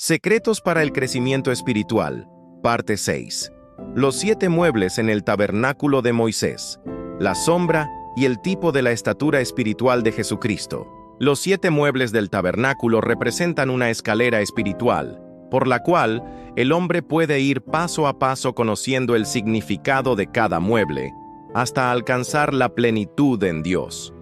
Secretos para el crecimiento espiritual, parte 6. Los 7 muebles en el tabernáculo de Moisés, la sombra y el tipo de la estatura espiritual de Jesucristo. Los 7 muebles del tabernáculo representan una escalera espiritual, por la cual el hombre puede ir paso a paso conociendo el significado de cada mueble, hasta alcanzar la plenitud en Dios.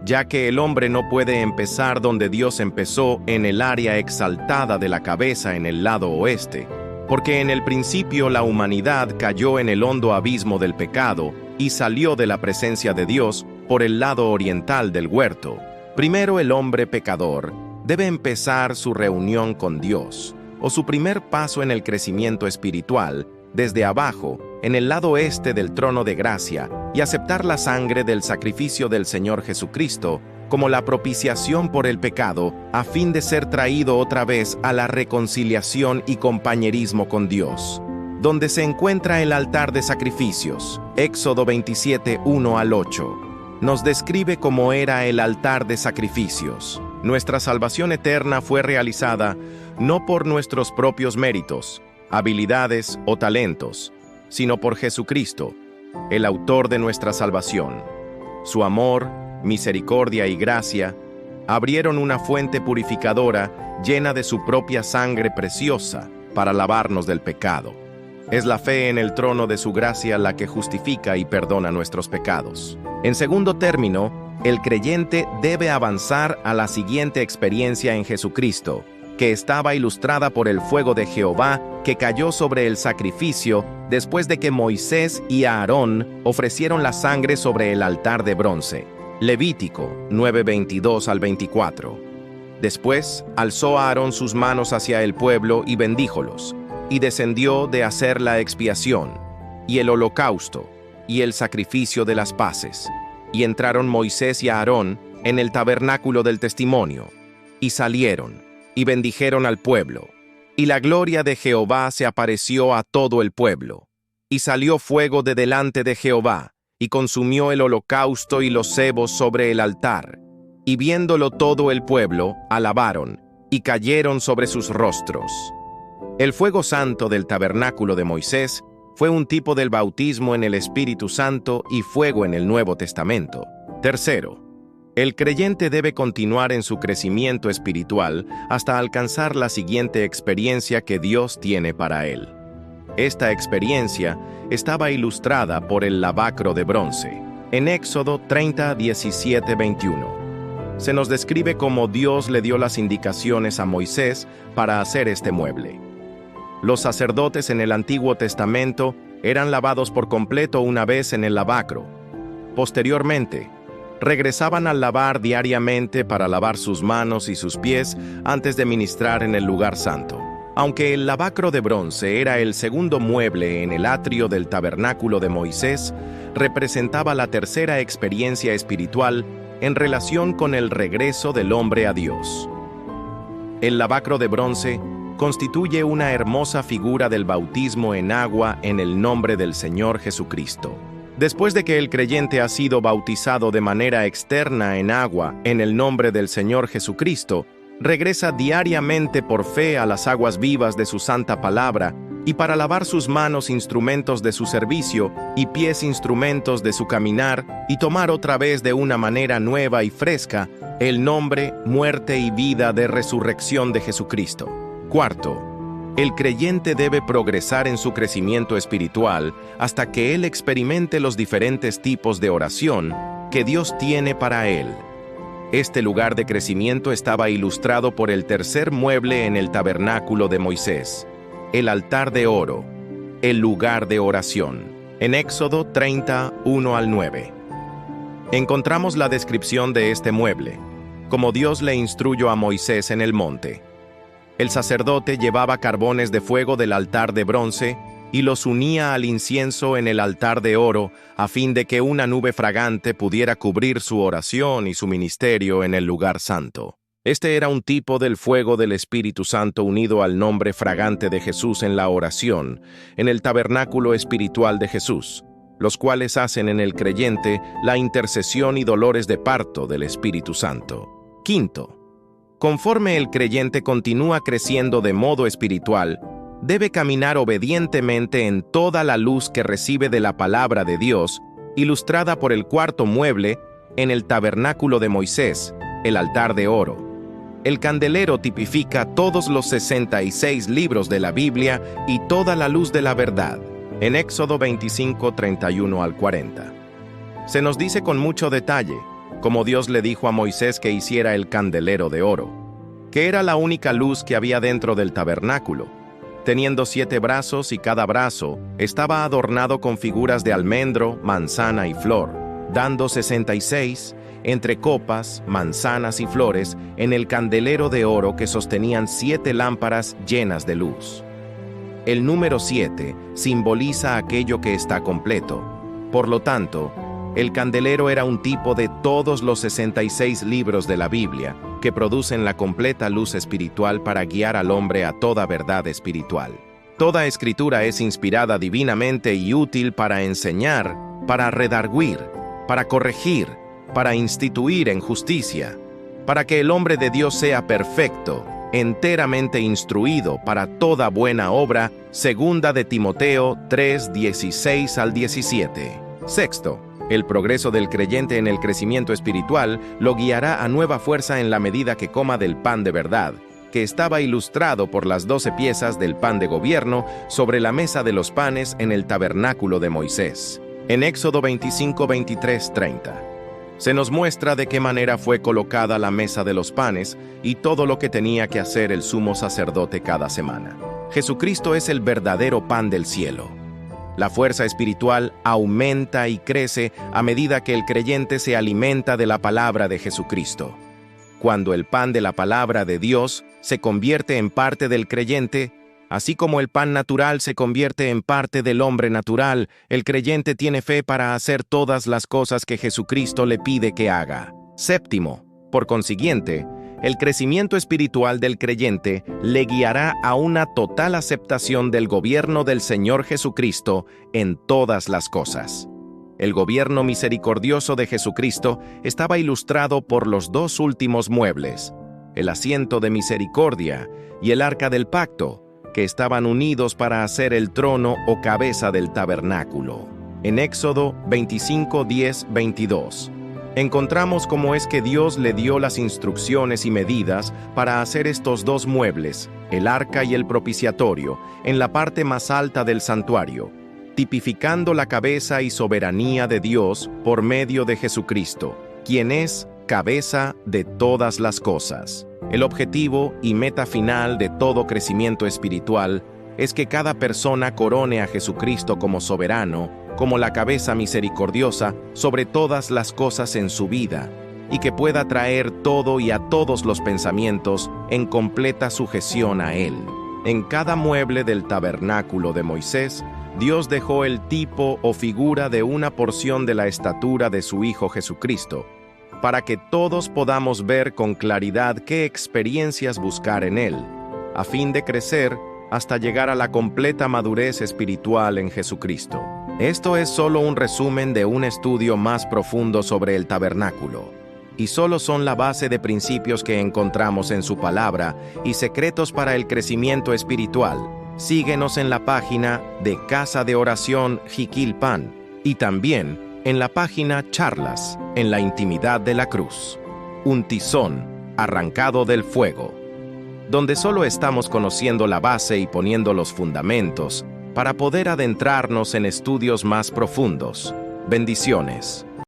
Ya que el hombre no puede empezar donde Dios empezó, en el área exaltada de la cabeza en el lado oeste, porque en el principio la humanidad cayó en el hondo abismo del pecado y salió de la presencia de Dios por el lado oriental del huerto. Primero el hombre pecador debe empezar su reunión con Dios, o su primer paso en el crecimiento espiritual, desde abajo, en el lado este del trono de gracia, y aceptar la sangre del sacrificio del Señor Jesucristo como la propiciación por el pecado, a fin de ser traído otra vez a la reconciliación y compañerismo con Dios, donde se encuentra el altar de sacrificios. Éxodo 27, 1 al 8. Nos describe cómo era el altar de sacrificios. Nuestra salvación eterna fue realizada no por nuestros propios méritos, habilidades o talentos, sino por Jesucristo, el autor de nuestra salvación. Su amor, misericordia y gracia abrieron una fuente purificadora llena de su propia sangre preciosa para lavarnos del pecado. Es la fe en el trono de su gracia la que justifica y perdona nuestros pecados. En segundo término, el creyente debe avanzar a la siguiente experiencia en Jesucristo, que estaba ilustrada por el fuego de Jehová que cayó sobre el sacrificio después de que Moisés y Aarón ofrecieron la sangre sobre el altar de bronce. Levítico 9:22 al 24. Después alzó Aarón sus manos hacia el pueblo y bendíjolos, y descendió de hacer la expiación, y el holocausto, y el sacrificio de las paces. Y entraron Moisés y Aarón en el tabernáculo del testimonio, y salieron, y bendijeron al pueblo. Y la gloria de Jehová se apareció a todo el pueblo. Y salió fuego de delante de Jehová, y consumió el holocausto y los sebos sobre el altar. Y viéndolo todo el pueblo, alabaron, y cayeron sobre sus rostros. El fuego santo del tabernáculo de Moisés fue un tipo del bautismo en el Espíritu Santo y fuego en el Nuevo Testamento. Tercero, el creyente debe continuar en su crecimiento espiritual hasta alcanzar la siguiente experiencia que Dios tiene para él. Esta experiencia estaba ilustrada por el lavacro de bronce. En Éxodo 30, 17, 21. Se nos describe cómo Dios le dio las indicaciones a Moisés para hacer este mueble. Los sacerdotes en el Antiguo Testamento eran lavados por completo una vez en el lavacro. Posteriormente, regresaban al lavar diariamente para lavar sus manos y sus pies antes de ministrar en el lugar santo. Aunque el lavacro de bronce era el segundo mueble en el atrio del tabernáculo de Moisés, representaba la tercera experiencia espiritual en relación con el regreso del hombre a Dios. El lavacro de bronce constituye una hermosa figura del bautismo en agua en el nombre del Señor Jesucristo. Después de que el creyente ha sido bautizado de manera externa en agua en el nombre del Señor Jesucristo, regresa diariamente por fe a las aguas vivas de su santa palabra y para lavar sus manos instrumentos de su servicio y pies instrumentos de su caminar y tomar otra vez de una manera nueva y fresca el nombre, muerte y vida de resurrección de Jesucristo. Cuarto, el creyente debe progresar en su crecimiento espiritual hasta que él experimente los diferentes tipos de oración que Dios tiene para él. Este lugar de crecimiento estaba ilustrado por el tercer mueble en el tabernáculo de Moisés, el altar de oro, el lugar de oración. En Éxodo 30, 1 al 9. Encontramos la descripción de este mueble, como Dios le instruyó a Moisés en el monte. El sacerdote llevaba carbones de fuego del altar de bronce y los unía al incienso en el altar de oro, a fin de que una nube fragante pudiera cubrir su oración y su ministerio en el lugar santo. Este era un tipo del fuego del Espíritu Santo unido al nombre fragante de Jesús en la oración, en el tabernáculo espiritual de Jesús, los cuales hacen en el creyente la intercesión y dolores de parto del Espíritu Santo. Quinto, Conforme el creyente continúa creciendo de modo espiritual, debe caminar obedientemente en toda la luz que recibe de la palabra de Dios, ilustrada por el cuarto mueble en el tabernáculo de Moisés, el altar de oro. El candelero tipifica todos los 66 libros de la Biblia y toda la luz de la verdad, en Éxodo 25, 31 al 40. Se nos dice con mucho detalle cómo Dios le dijo a Moisés que hiciera el candelero de oro, que era la única luz que había dentro del tabernáculo, teniendo 7 brazos y cada brazo estaba adornado con figuras de almendro, manzana y flor, dando 66 entre copas, manzanas y flores en el candelero de oro que sostenían 7 lámparas llenas de luz. El número 7 simboliza aquello que está completo. Por lo tanto, el candelero era un tipo de todos los 66 libros de la Biblia que producen la completa luz espiritual para guiar al hombre a toda verdad espiritual. Toda escritura es inspirada divinamente y útil para enseñar, para redarguir, para corregir, para instituir en justicia, para que el hombre de Dios sea perfecto, enteramente instruido para toda buena obra, segunda de Timoteo 3, 16 al 17. Sexto, el progreso del creyente en el crecimiento espiritual lo guiará a nueva fuerza en la medida que coma del pan de verdad, que estaba ilustrado por las 12 piezas del pan de gobierno sobre la mesa de los panes en el tabernáculo de Moisés. En Éxodo 25, 23, 30. Se nos muestra de qué manera fue colocada la mesa de los panes y todo lo que tenía que hacer el sumo sacerdote cada semana. Jesucristo es el verdadero pan del cielo. La fuerza espiritual aumenta y crece a medida que el creyente se alimenta de la palabra de Jesucristo. Cuando el pan de la palabra de Dios se convierte en parte del creyente, así como el pan natural se convierte en parte del hombre natural, el creyente tiene fe para hacer todas las cosas que Jesucristo le pide que haga. Séptimo, por consiguiente, el crecimiento espiritual del creyente le guiará a una total aceptación del gobierno del Señor Jesucristo en todas las cosas. El gobierno misericordioso de Jesucristo estaba ilustrado por los 2 últimos muebles, el asiento de misericordia y el arca del pacto, que estaban unidos para hacer el trono o cabeza del tabernáculo. En Éxodo 25, 10, 22. Encontramos cómo es que Dios le dio las instrucciones y medidas para hacer estos 2 muebles, el arca y el propiciatorio, en la parte más alta del santuario, tipificando la cabeza y soberanía de Dios por medio de Jesucristo, quien es cabeza de todas las cosas. El objetivo y meta final de todo crecimiento espiritual es que cada persona corone a Jesucristo como soberano, como la cabeza misericordiosa sobre todas las cosas en su vida, y que pueda traer todo y a todos los pensamientos en completa sujeción a Él. En cada mueble del tabernáculo de Moisés, Dios dejó el tipo o figura de una porción de la estatura de su Hijo Jesucristo, para que todos podamos ver con claridad qué experiencias buscar en Él, a fin de crecer hasta llegar a la completa madurez espiritual en Jesucristo. Esto es solo un resumen de un estudio más profundo sobre el tabernáculo, y solo son la base de principios que encontramos en su palabra y secretos para el crecimiento espiritual. Síguenos en la página de Casa de Oración Jiquilpan y también en la página Charlas en la Intimidad de la Cruz, un tizón arrancado del fuego, donde solo estamos conociendo la base y poniendo los fundamentos para poder adentrarnos en estudios más profundos. Bendiciones.